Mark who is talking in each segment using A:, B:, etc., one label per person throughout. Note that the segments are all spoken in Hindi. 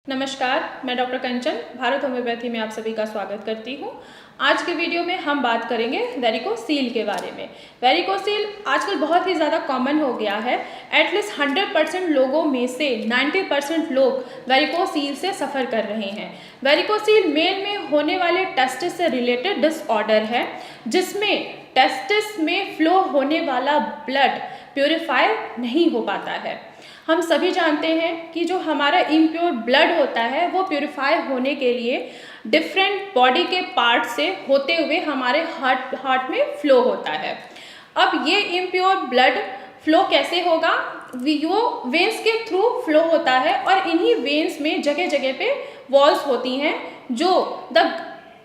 A: नमस्कार, मैं डॉक्टर कंचन भारत होम्योपैथी में आप सभी का स्वागत करती हूँ। आज के वीडियो में हम बात करेंगे वेरिकोसील के बारे में। वेरिकोसील आजकल बहुत ही ज़्यादा कॉमन हो गया है। एटलीस्ट 100% लोगों में से 90% लोग वेरिकोसील से सफ़र कर रहे हैं। वेरिकोसील मेल में होने वाले टेस्टिस से रिलेटेड डिसऑर्डर है, जिसमें टेस्टिस में फ्लो होने वाला ब्लड प्योरीफाई नहीं हो पाता है। हम सभी जानते हैं कि जो हमारा इम्प्योर ब्लड होता है वो प्योरीफाई होने के लिए डिफरेंट बॉडी के पार्ट से होते हुए हमारे हार्ट में फ्लो होता है। अब ये इम्प्योर ब्लड फ्लो कैसे होगा? वो वेन्स के थ्रू फ्लो होता है और इन्हीं वेन्स में जगह जगह पे वॉल्स होती हैं जो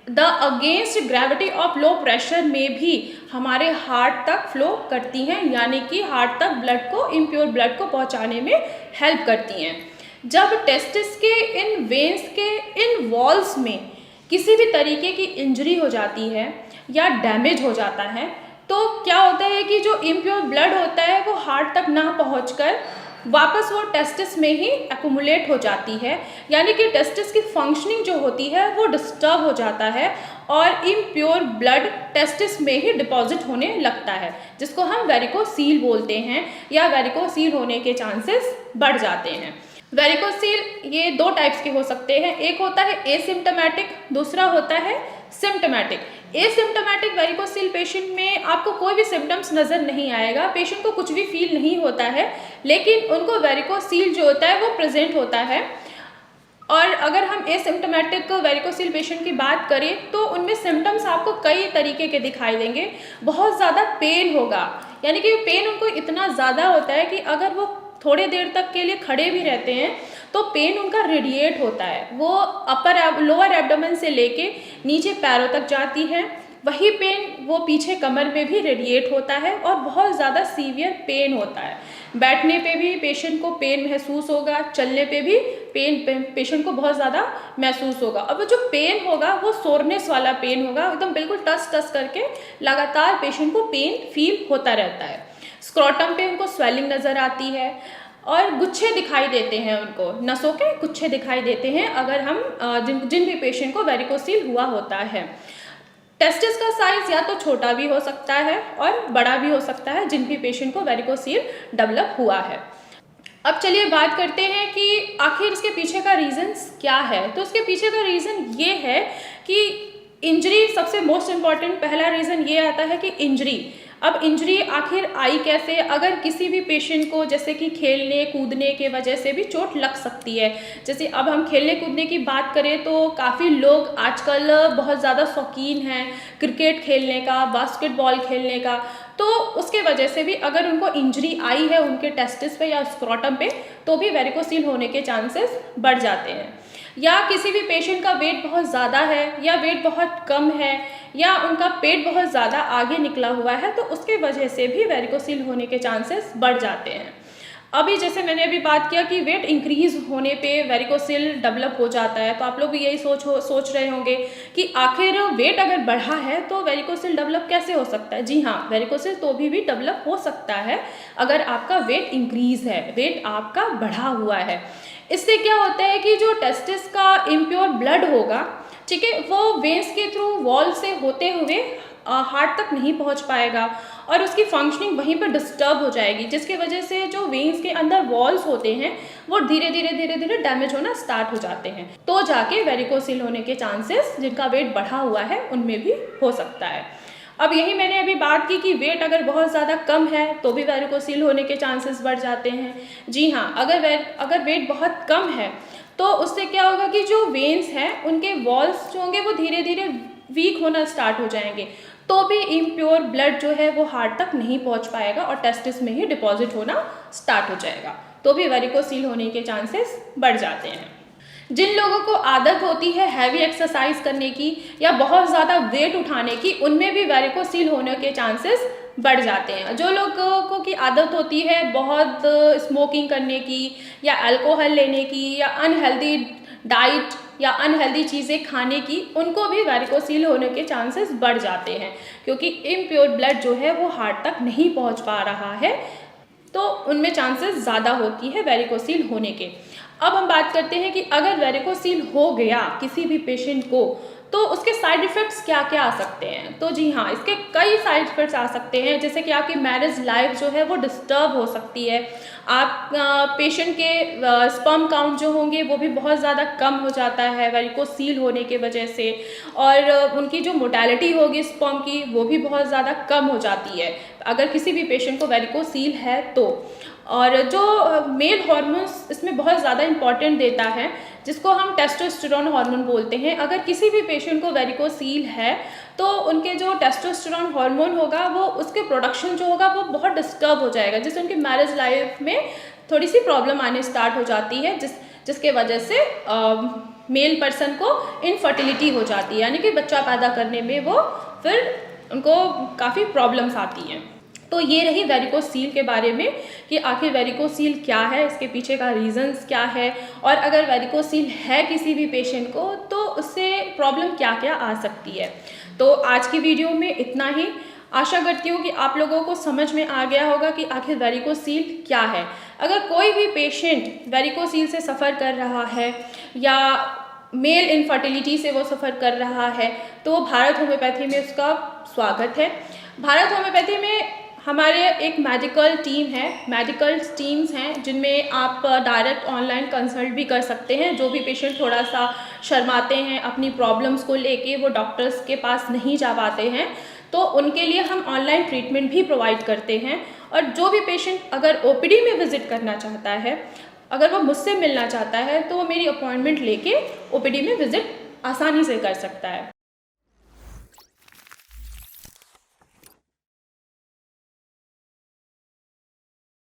A: the against gravity of low pressure में भी हमारे हार्ट तक फ्लो करती हैं, यानी कि हार्ट तक ब्लड को, इम्प्योर ब्लड को पहुंचाने में हेल्प करती हैं। जब टेस्टिस के इन वेन्स के इन वॉल्स में किसी भी तरीके की इंजरी हो जाती है या डैमेज हो जाता है तो क्या होता है कि जो इम्प्योर ब्लड होता है वो हार्ट तक ना पहुंचकर वापस वो टेस्टिस में ही एक्यूमुलेट हो जाती है, यानी कि टेस्टिस की फंक्शनिंग जो होती है वो डिस्टर्ब हो जाता है और इम्प्योर ब्लड टेस्टिस में ही डिपॉजिट होने लगता है, जिसको हम वेरिकोसील बोलते हैं या वेरिकोसील होने के चांसेस बढ़ जाते हैं। वेरिकोसील ये दो टाइप्स के हो सकते हैं, एक होता है एसिम्टोमेटिक, दूसरा होता है सिम्टोमेटिक। एसिम्टोमेटिक वेरिकोसील पेशेंट में आपको कोई भी सिम्टम्स नज़र नहीं आएगा, पेशेंट को कुछ भी फील नहीं होता है, लेकिन उनको वेरिकोसील जो होता है वो प्रेजेंट होता है। और अगर हम एसिम्टोमेटिक वेरिकोसील पेशेंट की बात करें तो उनमें सिम्टम्स आपको कई तरीके के दिखाई देंगे। बहुत ज़्यादा पेन होगा, यानी कि पेन उनको इतना ज़्यादा होता है कि अगर वो थोड़े देर तक के लिए खड़े भी रहते हैं तो पेन उनका रेडिएट होता है, वो लोअर एब्डोमेन से लेके नीचे पैरों तक जाती है। वही पेन वो पीछे कमर में भी रेडिएट होता है और बहुत ज़्यादा सीवियर पेन होता है। बैठने पे भी पेशेंट को पेन महसूस होगा, चलने पे भी पेशेंट को बहुत ज़्यादा महसूस होगा। अब वो जो पेन होगा वो सोरनेस वाला पेन होगा, एकदम बिल्कुल टस टस करके लगातार पेशेंट को पेन फील होता रहता है। स्क्रोटम पे उनको स्वेलिंग नज़र आती है और गुच्छे दिखाई देते हैं, उनको नसों के गुच्छे दिखाई देते हैं अगर हम जिन भी पेशेंट को वेरिकोसील हुआ होता है। टेस्टिस का साइज या तो छोटा भी हो सकता है और बड़ा भी हो सकता है जिन भी पेशेंट को वेरिकोसील डेवलप हुआ है। अब चलिए बात करते हैं कि आखिर इसके पीछे का रीज़न्स क्या है। तो इसके पीछे का रीज़न ये है कि इंजरी सबसे मोस्ट इम्पॉर्टेंट पहला रीज़न ये आता है कि इंजरी। अब इंजरी आखिर आई कैसे? अगर किसी भी पेशेंट को जैसे कि खेलने कूदने के वजह से भी चोट लग सकती है। जैसे अब हम खेलने कूदने की बात करें तो काफ़ी लोग आजकल बहुत ज़्यादा शौकीन हैं क्रिकेट खेलने का, बास्केटबॉल खेलने का, तो उसके वजह से भी अगर उनको इंजरी आई है उनके टेस्टिस पे या स्क्रोटम पे तो भी वेरिकोसील होने के चांसेस बढ़ जाते हैं। या किसी भी पेशेंट का वेट बहुत ज़्यादा है या वेट बहुत कम है या उनका पेट बहुत ज़्यादा आगे निकला हुआ है तो उसके वजह से भी वेरिकोसील होने के चांसेस बढ़ जाते हैं। अभी जैसे मैंने अभी बात किया कि वेट इंक्रीज़ होने पे वेरिकोसील डेवलप हो जाता है, तो आप लोग भी यही सोच रहे होंगे कि आखिर वेट अगर बढ़ा है तो वेरिकोसील डेवलप कैसे हो सकता है। जी हाँ, वेरिकोसील तो भी डेवलप हो सकता है अगर आपका वेट इंक्रीज़ है, वेट आपका बढ़ा हुआ है। इससे क्या होता है कि जो टेस्टिस का इम्प्योर ब्लड होगा, ठीक है, वो वेन्स के थ्रू वॉल से होते हुए हार्ट तक नहीं पहुंच पाएगा और उसकी फंक्शनिंग वहीं पर डिस्टर्ब हो जाएगी, जिसकी वजह से जो वेन्स के अंदर वॉल्स होते हैं वो धीरे धीरे डैमेज होना स्टार्ट हो जाते हैं, तो जाके वेरिकोसील होने के चांसेस जिनका वेट बढ़ा हुआ है उनमें भी हो सकता है। अब यही मैंने अभी बात की कि वेट अगर बहुत ज़्यादा कम है तो भी वेरिकोसील होने के चांसेस बढ़ जाते हैं। जी हाँ, अगर वेट बहुत कम है तो उससे क्या होगा कि जो वेन्स हैं उनके वॉल्स जो होंगे वो धीरे धीरे वीक होना स्टार्ट हो जाएंगे, तो भी इम्प्योर ब्लड जो है वो हार्ट तक नहीं पहुंच पाएगा और टेस्टिस में ही डिपॉजिट होना स्टार्ट हो जाएगा, तो भी वेरिकोसील होने के चांसेस बढ़ जाते हैं। जिन लोगों को आदत होती है हैवी एक्सरसाइज करने की या बहुत ज़्यादा वेट उठाने की, उनमें भी वेरिकोसील होने के चांसेस बढ़ जाते हैं। जो लोगों की आदत होती है बहुत स्मोकिंग करने की या अल्कोहल लेने की या अनहेल्दी डाइट या अनहेल्दी चीज़ें खाने की, उनको भी वेरिकोसील होने के चांसेस बढ़ जाते हैं, क्योंकि इम्प्योर ब्लड जो है वो हार्ट तक नहीं पहुंच पा रहा है, तो उनमें चांसेस ज़्यादा होती है वेरिकोसील होने के। अब हम बात करते हैं कि अगर वेरिकोसील हो गया किसी भी पेशेंट को तो उसके साइड इफ़ेक्ट्स क्या क्या आ सकते हैं। तो जी हाँ, इसके कई साइड इफ़ेक्ट्स आ सकते हैं, जैसे कि आपकी मैरिज लाइफ जो है वो डिस्टर्ब हो सकती है। आप पेशेंट के स्पर्म काउंट जो होंगे वो भी बहुत ज़्यादा कम हो जाता है वेरिकोसील होने के वजह से, और उनकी जो मोर्टेलिटी होगी स्पर्म की वो भी बहुत ज़्यादा कम हो जाती है अगर किसी भी पेशेंट को वेरिकोसील है तो। और जो मेल हार्मोन्स इसमें बहुत ज़्यादा इम्पॉर्टेंट देता है, जिसको हम टेस्टोस्टेरोन हार्मोन बोलते हैं। अगर किसी भी पेशेंट को वेरिकोसील है तो उनके जो टेस्टोस्टेरोन हार्मोन होगा वो उसके प्रोडक्शन जो होगा वो बहुत डिस्टर्ब हो जाएगा, जिससे उनकी मैरिज लाइफ में थोड़ी सी प्रॉब्लम आने स्टार्ट हो जाती है, जिसके वजह से मेल पर्सन को इनफर्टिलिटी हो जाती है, यानी कि बच्चा पैदा करने में वो फिर उनको काफ़ी प्रॉब्लम्स आती हैं। तो ये रही वेरिकोसील के बारे में कि आखिर वेरिकोसील क्या है, इसके पीछे का रीज़न्स क्या है, और अगर वेरिकोसील है किसी भी पेशेंट को तो उससे प्रॉब्लम क्या क्या आ सकती है। तो आज की वीडियो में इतना ही। आशा करती हूँ कि आप लोगों को समझ में आ गया होगा कि आखिर वेरिकोसील क्या है। अगर कोई भी पेशेंट वेरिकोसील से सफ़र कर रहा है या मेल इनफर्टिलिटी से वो सफ़र कर रहा है तो भारत होम्योपैथी में उसका स्वागत है। भारत होम्योपैथी में हमारे एक मेडिकल टीम्स हैं जिनमें आप डायरेक्ट ऑनलाइन कंसल्ट भी कर सकते हैं। जो भी पेशेंट थोड़ा सा शर्माते हैं अपनी प्रॉब्लम्स को लेके, वो डॉक्टर्स के पास नहीं जा पाते हैं, तो उनके लिए हम ऑनलाइन ट्रीटमेंट भी प्रोवाइड करते हैं। और जो भी पेशेंट अगर ओपीडी में विज़िट करना चाहता है, अगर वो मुझसे मिलना चाहता है, तो वो मेरी अपॉइंटमेंट लेके ओपीडी में विज़िट आसानी से कर सकता है।